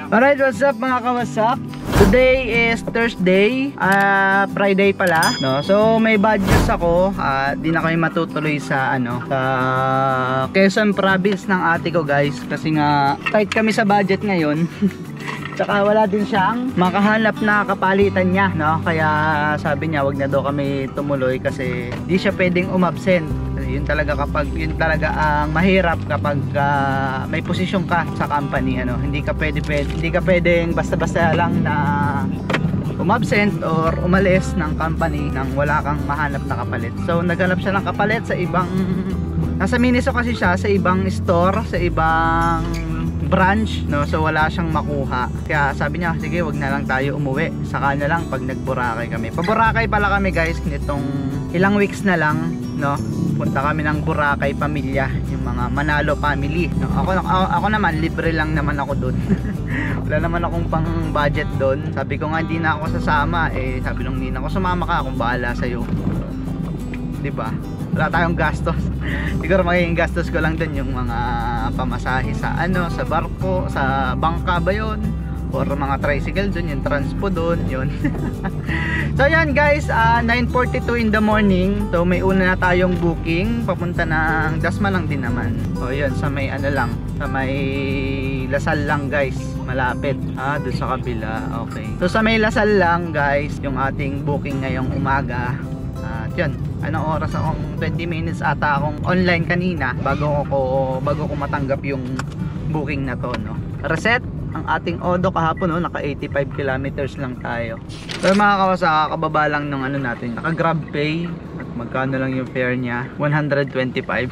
Alright, what's up mga kawasak? Today is Thursday, Friday pala, no? So may bad news ako, di na kami matutuloy sa sa Quezon Province ng ate ko, guys, kasi nga tight kami sa budget ngayon. Tsaka wala din siyang makahanap na kapalitan niya, no? Kaya sabi niya wag na daw kami tumuloy kasi di siya pwedeng umabsent. Yun talaga ang mahirap kapag may posisyon ka sa company, hindi ka pwedeng basta-basta lang na umabsent or umalis ng company nang wala kang mahanap na kapalit. So naghanap siya ng kapalit sa ibang, nasa Miniso kasi siya, sa ibang store, sa ibang branch, no? So wala siyang makuha. Kaya sabi niya, sige, wag na lang tayo umuwi. Saka na lang pag nag-Boracay kami. Pa-Boracay pala kami, guys, nitong ilang weeks na lang, no? Punta kami ng Boracay pamilya, yung mga Manalo family, no? Ako naman, libre lang naman ako doon. Wala naman akong pang budget doon. Sabi ko nga hindi na ako sasama, sabi nung nina ko, sumama ka, akong bahala sa'yo, diba? Wala tayong gastos. Siguro magiging gastos ko lang dun yung mga pamasahe sa sa barko, sa bangka ba yun, or mga tricycle dun, yung transpo dun, yun. So yan, guys, 9:42 in the morning. So may una na tayong booking papunta ng Dasma lang din naman. O yun, sa may lang, sa may Lasal lang, guys, malapit. Doon sa kabila. Okay, so sa may Lasal lang, guys, yung ating booking ngayong umaga. Yun, anong oras akong 20 minutes ata akong online kanina bago ko matanggap yung booking na to, no? Reset ang ating Odo kahapon, no? Naka 85 kilometers lang tayo. So mga kawasa, kababa lang nung natin, naka Grab Pay. At magkano lang yung fare niya? 125.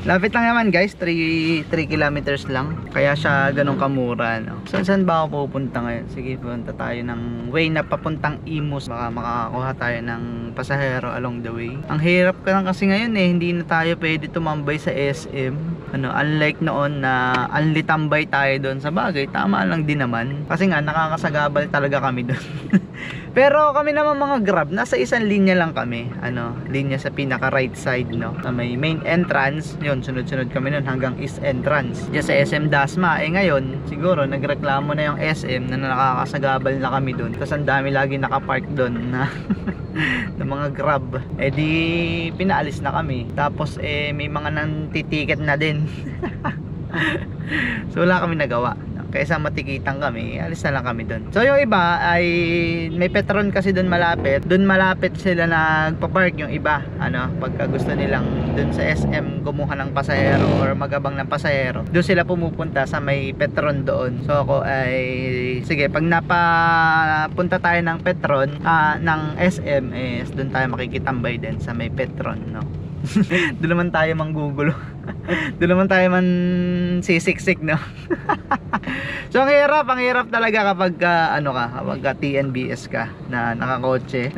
Lapit lang naman, guys, 3 kilometers lang. Kaya siya ganun kamura, no? Saan ba ako pupunta ngayon? Sige, punta tayo ng way na papuntang Imus. Baka makakuha tayo ng pasahero along the way. Ang hirap ka lang kasi ngayon, hindi na tayo pwede tumambay sa SM. Unlike noon na anlitambay tayo doon. Sa bagay, tama lang din naman. Kasi nga, nakakasagabal talaga kami doon. Pero kami naman mga Grab, nasa isang linya lang kami. Linya sa pinaka right side, no? Na may main entrance. Yun, sunod-sunod kami nun hanggang east entrance. Diyan sa SM Dasma. Ngayon, siguro nagreklamo na yung SM na nakakasagabal na kami doon. Kasi ang dami lagi nakapark doon na ng mga Grab. Di pinaalis na kami. Tapos may mga nantitiket na din. So wala kami nagawa. Kaysa matikitan kami, alis na lang kami doon. So yung iba ay may Petron kasi doon malapit. Doon malapit sila nagpa-park yung iba. Pagka gusto nilang doon sa SM kumuha ng pasahero or magabang ng pasahero, doon sila pumupunta sa may Petron doon. So ako ay sige, pag napapunta tayo ng Petron, ng SM, doon tayo makikitambay din sa may Petron, no? Doon naman tayo manggugulo. Doon naman tayo man sisiksik, no? So ang hirap talaga kapag kapag TNBS ka na nakakotse.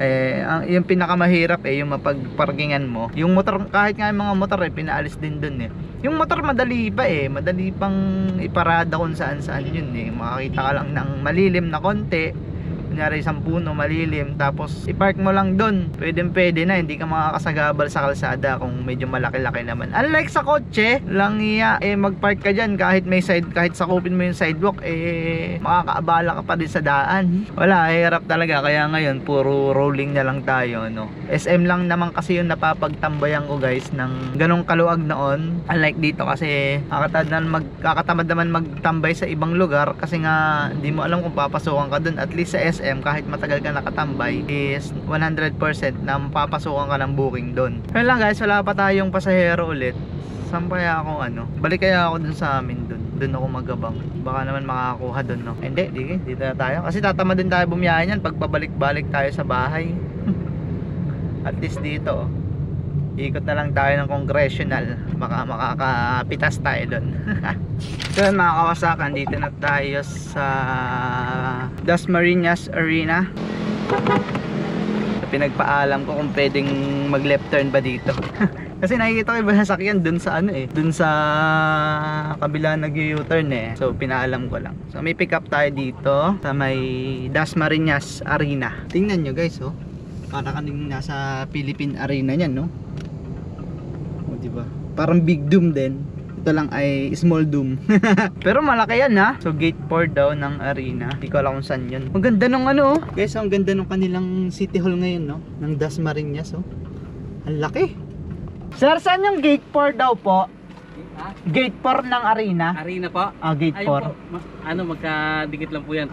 Yung pinakamahirap yung mapagparkingan mo. Yung motor, kahit nga yung mga motor pinaalis din doon. Yung motor madali pa madali pang iparada kung saan-saan yun. Makakita ka lang ng malilim na konti, kunyari isang puno malilim, tapos ipark mo lang doon, pwede na, hindi ka makakasagabal sa kalsada kung medyo malaki-laki naman. Unlike sa kotse lang magpark ka dyan, kahit sakupin mo yung sidewalk, makakaabala ka pa din sa daan. Wala, hirap talaga. Kaya ngayon puro rolling na lang tayo, no? SM lang naman kasi yung napapagtambayan ko, guys, ng ganong kaluwag noon. Unlike dito kasi kakatamad naman magtambay sa ibang lugar kasi nga hindi mo alam kung papasukan ka doon. At least sa SM, kahit matagal ka nakatambay, is 100% na mapapasukan ka ng booking doon. Kaya lang, guys, wala pa tayong pasahero ulit. Saan kaya ako balik kaya ako dun sa amin doon ako magabang. Baka naman makakakuha doon, no? Hindi, dito na tayo. Kasi tatamad din tayo bumiyahe niyan pag pabalik-balik tayo sa bahay. At least dito, ikot na lang tayo ng Congressional. Baka makakapitas tayo doon. So yun, mga kawasakan, dito na tayo sa Dasmariñas Arena. Pinagpaalam ko kung pwedeng mag left turn ba dito. Kasi nakikita ko iba sasakyan dun sa dun sa kabila nag-U-turn So pinaalam ko lang. So may pick up tayo dito sa may Dasmariñas Arena. Tingnan nyo, guys, para kaning nasa Philippine Arena niyan, no? Diba? Parang Big Doom din. Ito lang ay small doom. Pero malaki yan ha. So gate 4 daw ng arena. Hindi ko alam kung saan yun. Ang ganda nung ano. Guys, ang ganda nung kanilang city hall ngayon, no? Ng Dasmariñas, oh. Ang laki. Sir, saan yung gate 4 daw po? Gate 4 ng arena. Arena po? Gate 4. Po, magkadikit lang po yan.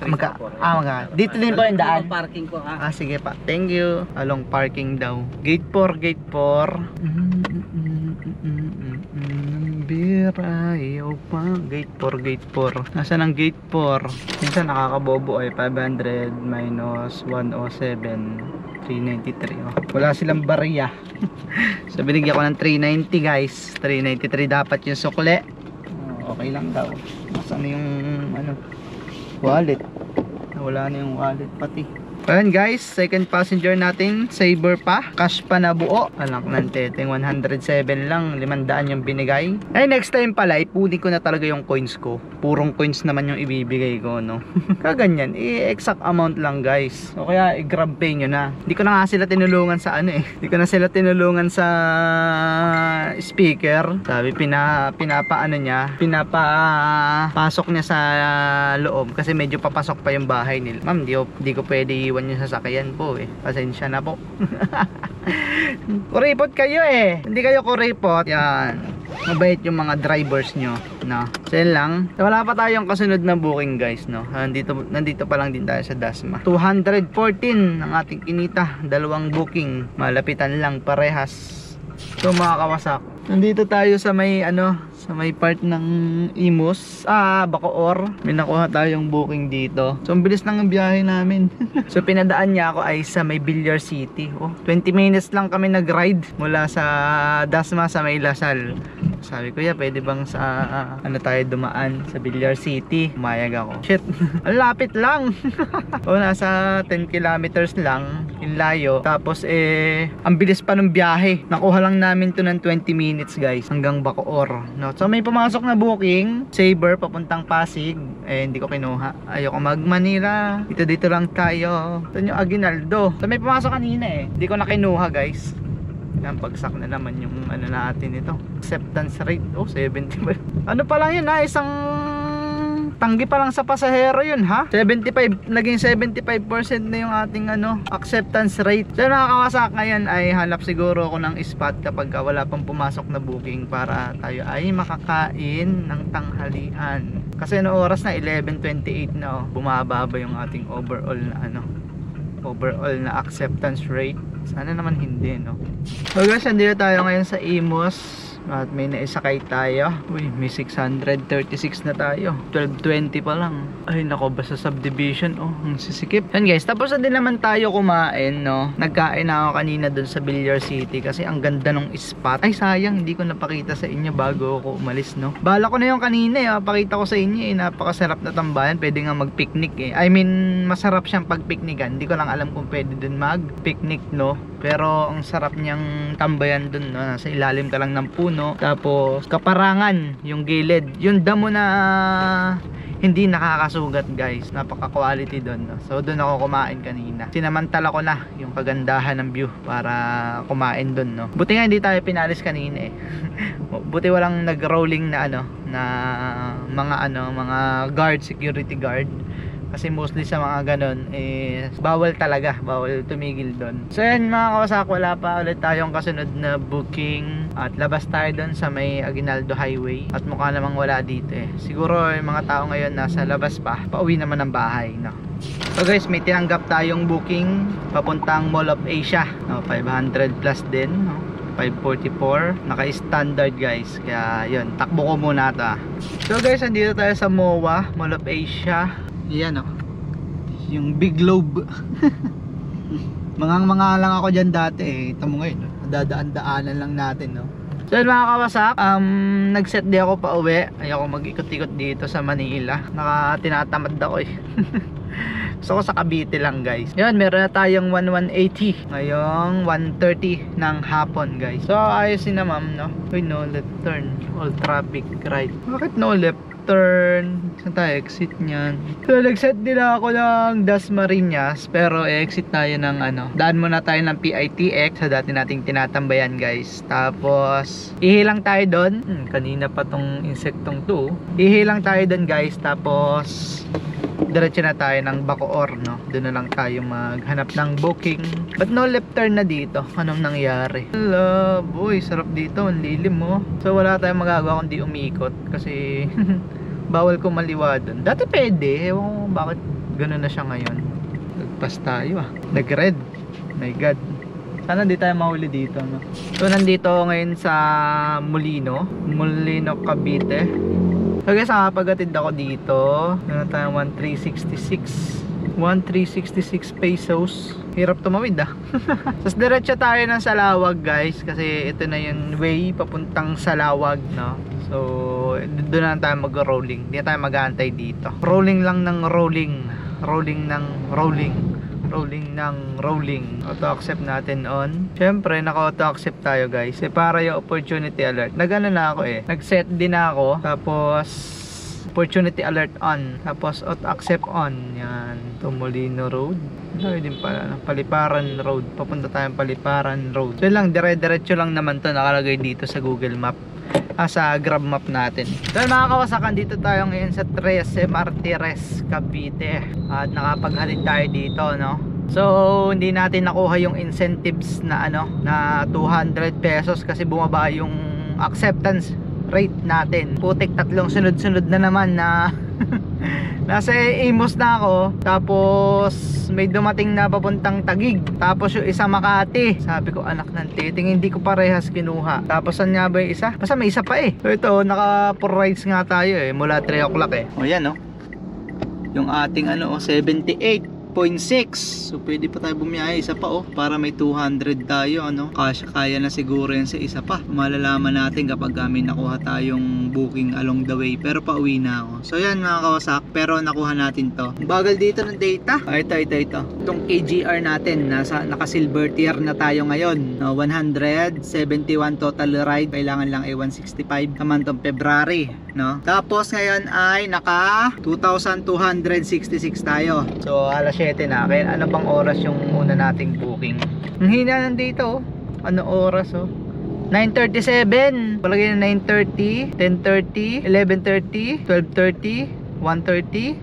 Dito din po yung daan. Parking po. Sige pa. Thank you. Along parking daw. Gate 4, gate 4. Birayo pa. Gate 4, gate 4. Nasaan ang gate 4? Minsan nakakabobo ay 500 minus 107. 393. Oh. Wala silang barya. So binigyan ko ng 390 guys. 393 dapat yung sukle. Okay lang daw. Nasaan yung ano, wallet? Wala na yung wallet pati. Ayan guys, second passenger natin, Saber pa, cash pa na buo. Anak ng teteng, 107 lang, 500 yung binigay. Ay next time pala, ipunin ko na talaga yung coins ko. Purong coins naman yung ibibigay ko, no. Kaganyan, exact amount lang guys. O kaya i-grab pay nyo na. Hindi ko na nga sila tinulungan sa ano eh. Hindi ko na sila tinulungan sa speaker. Sabi pinapaano niya, pinapapasok niya sa loob kasi medyo papasok pa yung bahay nila. Ma'am, di ko pwede iwan yung sasakyan po eh. Pasensya na po. Kuripot kayo eh. Hindi kayo kuripot. Yan. Mabait yung mga drivers nyo. No. So yan lang. Wala pa tayong kasunod na booking guys. No. Nandito pa lang din tayo sa Dasma. 214 ang ating kinita. 2 booking. Malapitan lang parehas. So mga kawasak. Nandito tayo sa may ano, sa may part ng Imus, Bacoor. May nakuha tayong booking dito. So ang bilis lang ang biyahe namin. So pinadaan niya ako ay sa may Villar City. 20 minutes lang kami nag-ride mula sa Dasma sa may Lasal. Sabi ko, pwede bang sa ano tayo dumaan sa Villar City? Umayag ako. Shit, ang lapit lang. Nasa 10 kilometers lang in layo. Tapos ang bilis pa ng biyahe. Nakuha lang namin to ng 20 minutes guys hanggang Bacoor. No? So may pumasok na booking, Saber papuntang Pasig. Hindi ko kinuha. Ayoko mag-Manila. Dito lang tayo. Ito yung Aguinaldo. So may pumasok kanina Hindi ko na kinuha guys. Yan, bagsak na naman yung ano natin ito. Acceptance rate, 75. Ano pa lang yun isang tanggi pa lang sa pasahero yun 75, naging 75% na yung ating acceptance rate. So nakakawasak ngayon ay hanap siguro ako ng spot kapag wala pang pumasok na booking para tayo ay makakain ng tanghalian. Kasi oras na 11:28 na bumababa yung ating overall na acceptance rate. Sana naman hindi So guys, nandito tayo ngayon sa Imus at may naisakay tayo. Uy, may 636 na tayo. 12:20 pa lang. Ay nako, basta subdivision ang sisikip. Yan guys, tapos na din naman tayo kumain Nagkain na ako kanina dun sa Villar City kasi ang ganda ng spot. Ay sayang, hindi ko napakita sa inyo bago ako umalis Bala ko na yung kanina pakita ko sa inyo napakasarap na tambayan. Pwede nga mag-picnic I mean, masarap siyang pag-picnican. Hindi ko lang alam kung pwede dun mag-picnic pero ang sarap niyang tambayan dun nasa ilalim ka lang ng puno, tapos kaparangan yung gilid, yung damo na hindi nakakasugat guys. Napaka quality dun so dun ako kumain kanina. Sinamantala ko na yung kagandahan ng view para kumain dun Buti nga hindi tayo pinalis kanina buti walang nag-rolling na na mga guard, security guard. Kasi mostly sa mga ganon bawal talaga, bawal tumigil doon. So yan mga kawasak, wala pa ulit tayong kasunod na booking at labas tayo doon sa may Aguinaldo Highway at mukha namang wala dito siguro yung mga tao ngayon nasa labas pa, pauwi naman ng bahay So guys, may tinanggap tayong booking papuntang Mall of Asia 500 plus din 544, naka-standard guys. Kaya yun, takbo ko muna ito So guys, andito tayo sa MOA, Mall of Asia. Yan yung Big Globe. mga lang ako dyan dati Ito mo ngayon, dadaan-daanan lang natin So yun mga kawasak, nag-set di ako pa uwi. Ayoko mag-ikot-ikot dito sa Manila. Tinatamad ako Gusto ko sa Cavite lang guys. Yan, meron na tayong 1180 ngayong 1:30 ng hapon guys. So ayos na ma'am, no? Uy, no left turn, all traffic right. Bakit no left turn? Saan tayo exit niyan? So nag-set din ako ng Dasmariñas, pero exit tayo ng daan muna tayo ng PITX sa dati nating tinatambayan guys. Tapos ihilang tayo doon. Kanina pa tong insektong to. Ihilang tayo doon guys, tapos diretso na tayo ng Bacoor, no? Doon na lang tayo maghanap ng booking. But no left turn na dito. Anong nangyari? Hello, boy, sarap dito, ang lilim mo. So wala tayong magagawa kundi umikot kasi bawal ko maliwa doon. Dati pwede, ewan ko bakit gano'n na siya ngayon. Nagpas tayo nag-red. My god, sana di tayo mahuli dito, no? So nandito ako ngayon sa Molino, Cavite. So guys, nakapag-atid ako dito. Meron tayong 1,366 pesos. Hirap tumawid Tapos diretso tayo ng Salawag guys, kasi ito na yung way papuntang Salawag, no? So doon na tayo mag-rolling. Hindi tayo mag-aantay dito. Rolling lang ng rolling. Rolling ng rolling. Rolling ng rolling. Auto-accept natin on. Syempre, naka-auto-accept tayo guys. Para yung opportunity alert. Nag-ano na ako nag-set din ako. Tapos opportunity alert on. Tapos auto-accept on. Yan. Molino Road. Sabi din pala. Paliparan Road. Papunta tayong Paliparan Road. So lang, dire-diretso lang naman to nakalagay dito sa Google Map. Sa Grab Map natin. So mga kawasakan, dito tayo ngayon sa 3 Martires, Cavite. At nakapaghalid tayo dito, no? So hindi natin nakuha yung incentives na na 200 pesos kasi bumaba yung acceptance rate natin. Putik, tatlong sunod-sunod na naman na nasa Imus na ako. Tapos may dumating na papuntang Taguig. Tapos yung isa Makati. Sabi ko, anak ng titing, hindi ko parehas kinuha. Tapos saan nga ba yung isa? Basta may isa pa So ito, naka 4 rides nga tayo mula 3 o'clock O yan yung ating 78.6. So pwede pa tayo bumiyahe isa pa para may 200 tayo kaya na siguro yan sa isa pa. Malalaman natin kapag may nakuha tayong booking along the way, pero pauwi na ako. So yan mga kawasak, pero nakuha natin to. Bagal dito ng data. Ito itong KGR natin, naka silver tier na tayo ngayon, 171 total ride, kailangan lang 165 naman tong February, no? Tapos ngayon ay naka 2,266 tayo. So alas 7 na. Kaya ano bang oras yung una nating booking? Ang hina nandito ano oras 9:37. Palagay na 9:30, 10:30, 11:30, 12:30, 1:30,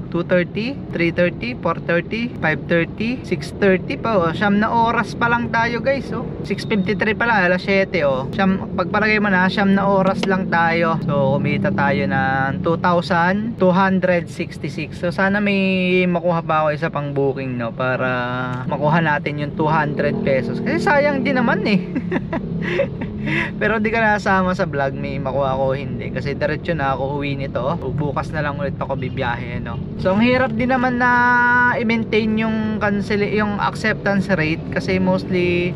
2:30, 3:30, 4:30, 5:30, 6:30 pa siyam na oras pa lang tayo guys 6:53 pa lang, alas 7 pagpalagay mo na siyam na oras lang tayo. So kumita tayo ng 2,266. So sana may makuha pa ako isa pang booking para makuha natin yung 200 pesos kasi sayang din naman pero hindi ka nasama sa vlog, may makuha ako hindi kasi diretso na ako uwi nito. Bukas na lang ulit ako bibiyahe So ang hirap din naman na i-maintain yung acceptance rate kasi mostly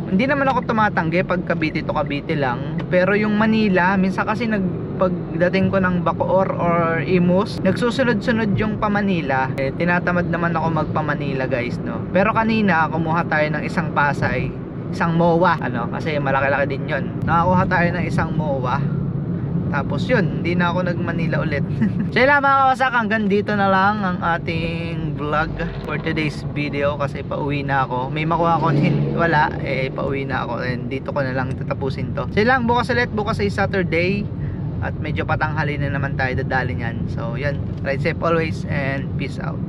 hindi naman ako tumatanggi pag Cavite to Cavite lang, pero yung Manila minsan kasi pagdating ko ng Bacoor or Imus, nagsusunod-sunod yung pa-Manila. Tinatamad naman ako magpa-Manila guys pero kanina kumuha tayo ng isang Pasay, isang MOA kasi malaki-laki din yun. Nakakuha tayo ng isang MOA. Tapos yun, hindi na ako nag-Manila ulit. So yun lang mga kawasak, hanggang dito na lang ang ating vlog for today's video kasi pauwi na ako. May makuha ko wala, pauwi na ako and dito ko na lang tatapusin to. So yun lang, bukas ulit, bukas ay Saturday at medyo patanghali na naman tayo dadali niyan. So yun, ride safe always and peace out.